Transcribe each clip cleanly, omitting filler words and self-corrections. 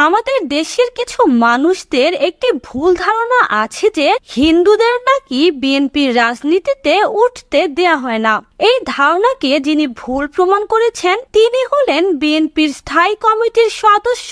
আমাদের দেশের কিছু মানুষদের একটি ভুল ধারণা আছে যে হিন্দুদের নাকি বিএনপির রাজনীতিতে উঠতে দেয়া হয় না। এই ধারণাকে যিনি ভুল প্রমাণ করেছেন তিনি হলেন বিএনপির স্থায়ী কমিটির সদস্য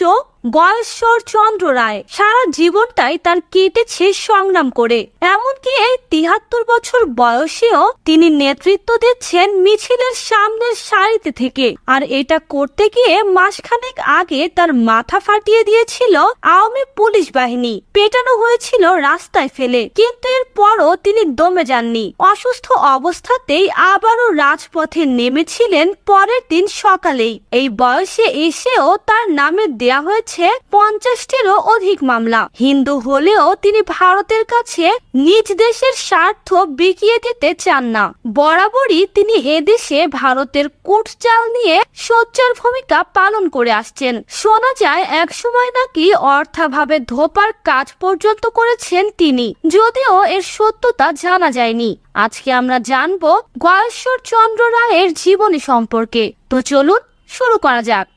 গয়েশ্বর চন্দ্র রায়। সারা জীবনটাই তার কেটেছে সংগ্রাম করে, এমনকি এই ৭৩ বছর বয়সেও তিনি নেতৃত্ব দিচ্ছেন মিছিলের সামনের সারিতে থেকে। আর এটা করতে গিয়ে মাসখানেক আগে তার মাথা ফাটিয়ে দিয়েছিল আওয়ামী পুলিশ বাহিনী, পেটানো হয়েছিল রাস্তায় ফেলে। কিন্তু এরপরও তিনি দমে যাননি। অসুস্থ অবস্থাতেই আবারও রাজপথে নেমেছিলেন পরের দিন সকালেই। এই বয়সে এসেও তার নামে দেয়া হয়েছে ৫০টিরও অধিক মামলা। হিন্দু হলেও তিনি ভারতের কাছে নিজ দেশের স্বার্থ বিকিয়ে দিতে চান না। বরাবরই তিনি এদেশে ভারতের কূটচাল নিয়ে সোচ্চার ভূমিকা পালন করে আসছেন। শোনা যায় একসময় নাকি অর্থাভাবে ধোপার কাজ পর্যন্ত করেছেন তিনি, যদিও এর সত্যতা জানা যায়নি। আজকে আমরা জানবো গয়েশ্বর চন্দ্র রায়ের জীবনী সম্পর্কে। তো চলুন শুরু করা যাক।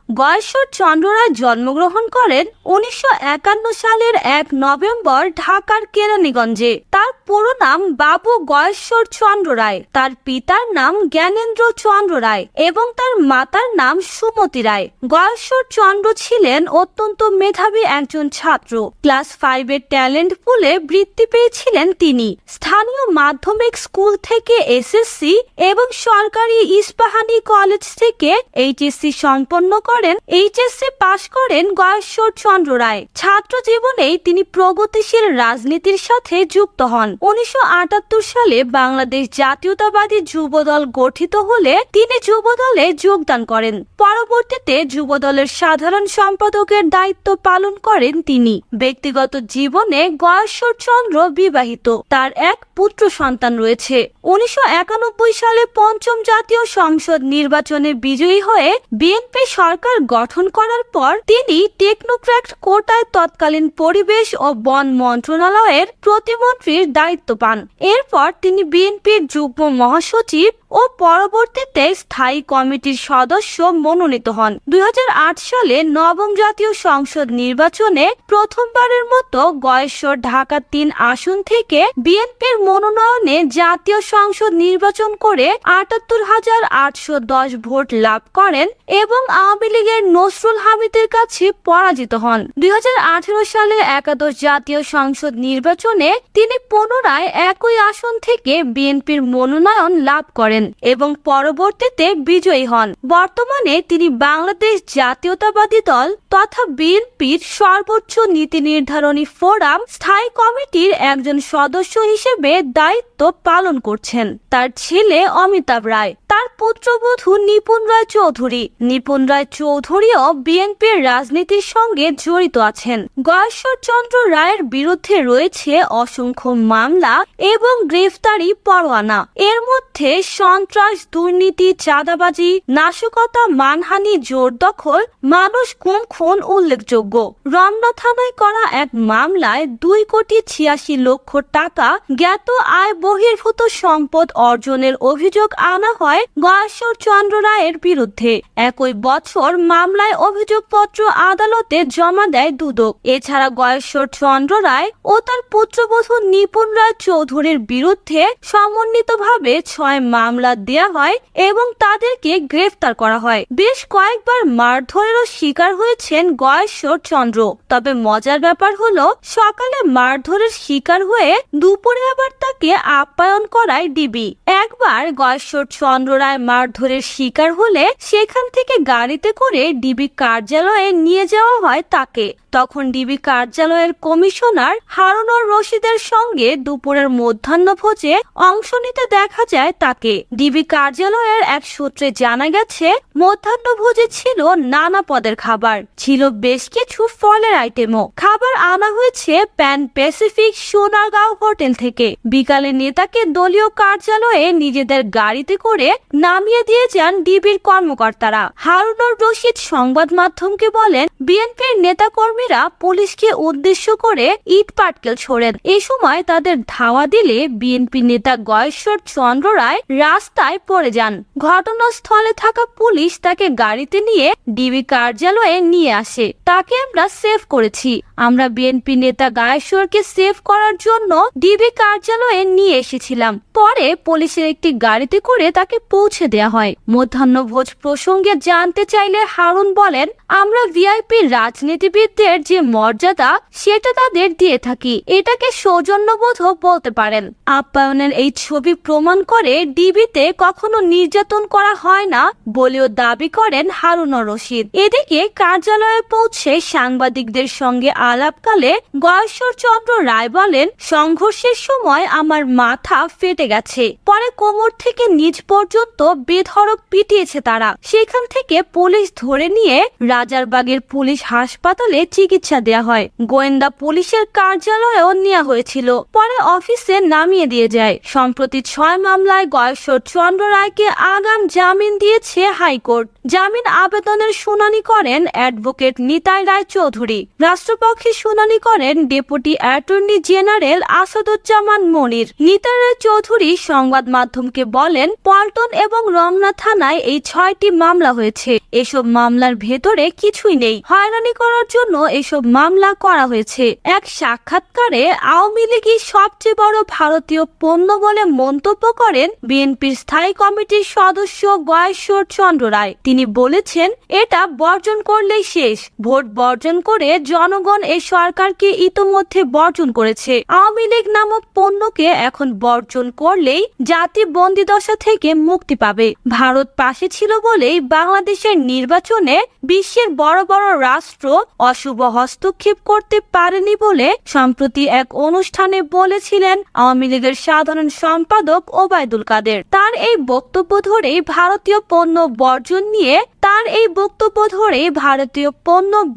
গয়েশ্বর চন্দ্র রায় জন্মগ্রহণ করেন ১৯৫১ সালের ১ নভেম্বর ঢাকার কেরানীগঞ্জে। তার পুরো নাম বাবু গয়েশ্বর চন্দ্র রায়। তার পিতার নাম জ্ঞানেন্দ্র চন্দ্র রায় এবং তার মাতার নাম সুমতি রায়। গয়েশ্বর চন্দ্র ছিলেন অত্যন্ত মেধাবী একজন ছাত্র। ক্লাস 5-এর ট্যালেন্ট পুলে বৃত্তি পেয়েছিলেন তিনি। স্থানীয় মাধ্যমিক স্কুল থেকে এসএসসি এবং সরকারি ইস্পাহানি কলেজ থেকে এইচএসসি সম্পন্ন করেন। এইচএসসি পাশ করেন গয়েশ্বর চন্দ্র রায়। ছাত্র জীবনেই তিনি প্রগতিশীল রাজনীতির সাথে যুক্ত হন। ১৯৭৮ সালে বাংলাদেশ জাতীয়তাবাদী যুবদল গঠিত হলে তিনি যুবদলে যোগদান করেন। পরবর্তীতে যুবদলের সাধারণ সম্পাদকের দায়িত্ব পালন করেন তিনি। ব্যক্তিগত জীবনে গয়েশ্বর চন্দ্র বিবাহিত। তার এক পুত্র সন্তান রয়েছে। ১৯৯১ সালে পঞ্চম জাতীয় সংসদ নির্বাচনে বিজয়ী হয়ে বিএনপি সরকার গঠন করার পর তিনি টেকনোক্র্যাট কোটায় তৎকালীন পরিবেশ ও বন মন্ত্রণালয়ের প্রতিমন্ত্রীর দায়িত্ব পান। এরপর তিনি বিএনপির যুগ্ম মহাসচিব ও পরবর্তীতে স্থায়ী কমিটির সদস্য মনোনীত হন। ২০০৮ সালে নবম জাতীয় সংসদ নির্বাচনে প্রথমবারের মতো গয়েশ্বর ঢাকা ৩ আসন থেকে বিএনপির মনোনয়নে জাতীয় সংসদ নির্বাচন করে ৭৮,৮১০ ভোট লাভ করেন এবং আওয়ামী লীগের নসরুল হামিদের কাছে পরাজিত হন। ২০১৮ সালে একাদশ জাতীয় সংসদ নির্বাচনে তিনি পুনরায় একই আসন থেকে বিএনপির মনোনয়ন লাভ করেন এবং পরবর্তীতে বিজয়ী হন। বর্তমানে তিনি বাংলাদেশ জাতীয়তাবাদী দল তথা বিএনপির সর্বোচ্চ নীতি নির্ধারণী ফোরাম স্থায়ী কমিটির একজন সদস্য হিসেবে দায়িত্ব পালন করছেন। তার ছেলে অমিতাভ রায়, তার পুত্রবধূ নিপুণ রায় চৌধুরী। নিপুণ রায় চৌধুরীও বিএনপির রাজনীতির সঙ্গে জড়িত আছেন। গয়েশ্বর চন্দ্র রায়ের বিরুদ্ধে রয়েছে অসংখ্য মামলা এবং গ্রেফতারি পরোয়ানা। এর মধ্যে সন্ত্রাস, দুর্নীতি, চাঁদাবাজি, নাশকতা, মানহানি, জোর দখল, মানুষ গুম, খুন উল্লেখযোগ্য। রমনা থানায় করা এক মামলায় ২,৮৬,০০,০০০ টাকা জ্ঞাত আয় বহির্ভূত সম্পদ অর্জনের অভিযোগ আনা হয় গয়েশ্বর চন্দ্র রায়ের বিরুদ্ধে। একই বছর মামলায় অভিযোগপত্র আদালতে জমা দেয় দুদক। এছাড়া গয়েশ্বর চন্দ্র রায় ও তার পুত্রবধূ নিপুণ রায় চৌধুরীর বিরুদ্ধে সমন্বিতভাবে ৬ মামলা দেয়া হয় এবং তাদেরকে গ্রেফতার করা হয়। বেশ কয়েকবার মারধরেরও শিকার হয়েছেন গয়েশ্বর চন্দ্র। তবে মজার ব্যাপার হলো সকালে মারধরের শিকার হয়ে দুপুরে আবার তাকে আপ্যায়ন করায় ডিবি। একবার গয়েশ্বর চন্দ্র রায় মারধরের শিকার হলে সেখান থেকে গাড়িতে করে ডিবি কার্যালয়ে নিয়ে যাওয়া হয় তাকে। তখন ডিবি কার্যালয়ের কমিশনার হারুনুর রশিদের সঙ্গে দুপুরের মধ্যাহ্নভোজে অংশ নিতে দেখা যায় তাকে। ডিবি কার্যালয়ের এক সূত্রে জানা গেছে মধ্যাহ্নভোজে ছিল নানা পদের খাবার, ছিল বেশ কিছু ফলের আইটেমও। খাবার আনা হয়েছে প্যান প্যাসিফিক সোনারগাঁও হোটেল থেকে। বিকালে নেতাকে দলীয় কার্যালয়ে নিজেদের গাড়িতে করে নামিয়ে দিয়ে যান ডিবির কর্মকর্তারা। হারুনুর রশিদ সংবাদ মাধ্যমকে বলেন, বিএনপির নেতাকর্মীরা পুলিশকে উদ্দেশ্য করে ইট পাটকেল ছোড়েন। এ সময় তাদের ধাওয়া দিলে বিএনপি নেতা গয়েশ্বর চন্দ্র রায় রাস্তায় পড়ে যান। ঘটনাস্থলে থাকা পুলিশ তাকে গাড়িতে নিয়ে ডিবি কার্যালয়ে নিয়ে আসে। তাকে আমরা সেভ করেছি। আমরা বিএনপি নেতা গায়েশ্বরকে সেভ করার জন্য ডিবি কার্যালয়ে নিয়ে এসেছিলাম। পরে পুলিশের একটি গাড়িতে করে তাকে পৌঁছে দেয়া হয়। মধ্যাহ্নভোজ প্রসঙ্গে জানতে চাইলে হারুন বলেন, আমরা ভিআইপি রাজনীতিবিদদের যে মর্যাদা সেটা তাদের দিয়ে থাকি, এটাকে সৌজন্যবোধও বলতে পারেন। আপ্যায়নের এই ছবি প্রমাণ করে ডিবিতে কখনো নির্যাতন করা হয় না বলেও দাবি করেন হারুনুর রশিদ। এদিকে কার্যালয়ে পৌঁছে সাংবাদিকদের সঙ্গে আলাপকালে গয়েশ্বর চন্দ্র রায় বলেন, সংঘর্ষের সময় আমার মাথা ফেটে গেছে। পরে কোমর থেকে নিচ পর্যন্ত বেধড়ক পিটিয়েছে তারা। সেখান থেকে পুলিশ ধরে নিয়ে রাজারবাগের পুলিশ হাসপাতালে চিকিৎসা দেয়া হয়। গোয়েন্দা পুলিশের কার্যালয়েও নেওয়া হয়েছিল, পরে অফিসে নামিয়ে দিয়ে যায়। সম্প্রতি 6 মামলায় গয়েশ্বর চন্দ্র রায়কে আগাম জামিন দিয়েছে হাইকোর্ট। জামিন আবেদনের শুনানি করেন অ্যাডভোকেট নিতাই রায় চৌধুরী। রাষ্ট্রপক্ষে শুনানি করেন ডেপুটি অ্যাটর্নি জেনারেল আসাদুজ্জামান মনির। নিতাই রায় চৌধুরী সংবাদ মাধ্যমকে বলেন, পল্টন এবং রমনা থানায় এই 6টি মামলা হয়েছে। এসব মামলার ভেতরে কিছুই নেই। হয়রানি করার জন্য এসব মামলা করা হয়েছে। এক সাক্ষাৎকারে আওয়ামী লীগই সবচেয়ে বড় ভারতীয় পণ্য বলে মন্তব্য করেন বিএনপির স্থায়ী কমিটির সদস্য গয়েশ্বর চন্দ্র রায়। তিনি বলেছেন, এটা বর্জন করলেই শেষ। ভোট বর্জন করে জনগণ এই সরকারকে ইতোমধ্যে বর্জন করেছে। আওয়ামী লীগ নামক পণ্যকে এখন বর্জন করলেই জাতি বন্দিদশা থেকে মুক্তি পাবে। ভারত পাশে ছিল বলেই বাংলাদেশের নির্বাচনে বিশ্বের বড় বড় রাষ্ট্র অশুভ হস্তক্ষেপ করতে পারেনি বলে সম্প্রতি এক অনুষ্ঠানে বলেছিলেন আওয়ামী লীগের সাধারণ সম্পাদক ওবায়দুল কাদের। তার এই বক্তব্য ধরে ভারতীয় পণ্য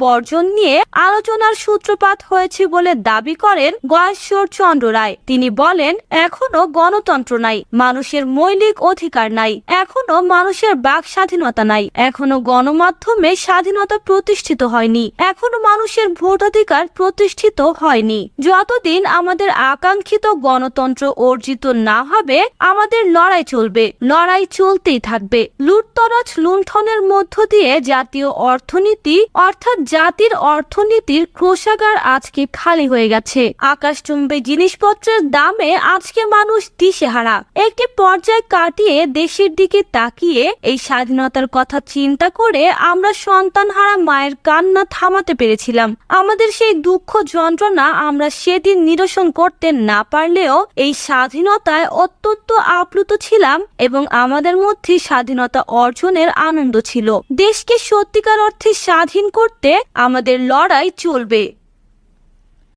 বর্জন নিয়ে আলোচনার সূত্রপাত হয়েছে বলে দাবি করেন গয়েশ্বর চন্দ্র রায়। তিনি বলেন, এখনো গণতন্ত্র নাই, মানুষের মৌলিক অধিকার নাই, এখনো মানুষের বাক স্বাধীনতা নাই, এখনো গণমাধ্যমে স্বাধীনতা প্রতিষ্ঠিত হয়নি, এখনো মানুষের ভোটাধিকার প্রতিষ্ঠিত হয়নি। যতদিন আমাদের আকাঙ্ক্ষিত গণতন্ত্র অর্জিত না হবে আমাদের লড়াই চলবে, লড়াই চলতেই থাকবে। লুটতরাজ লুণ্ঠনের মধ্য দিয়ে জাতীয় অর্থনীতি অর্থাৎ জাতির অর্থনীতির কোষাগার আজকে খালি হয়ে গেছে। আকাশচুম্বী জিনিসপত্রের দামে আজকে মানুষ দিশেহারা। একটি পর্যায় কাটিয়ে দেশের দিকে তাকিয়ে এই স্বাধীনতার কথা চিন্তা করে আমরা সন্তানহারা মায়ের কান্না থামাতে পেরেছিলাম। আমাদের সেই দুঃখ যন্ত্রণা আমরা সেদিন নিরসন করতে না পারলেও এই স্বাধীনতায় অত্যন্ত আপ্লুত ছিলাম এবং আমাদের মধ্যে স্বাধীনতা অর্জনের আনন্দ ছিল। দেশকে সত্যিকার অর্থে স্বাধীন করতে আমাদের লড়াই চলবে।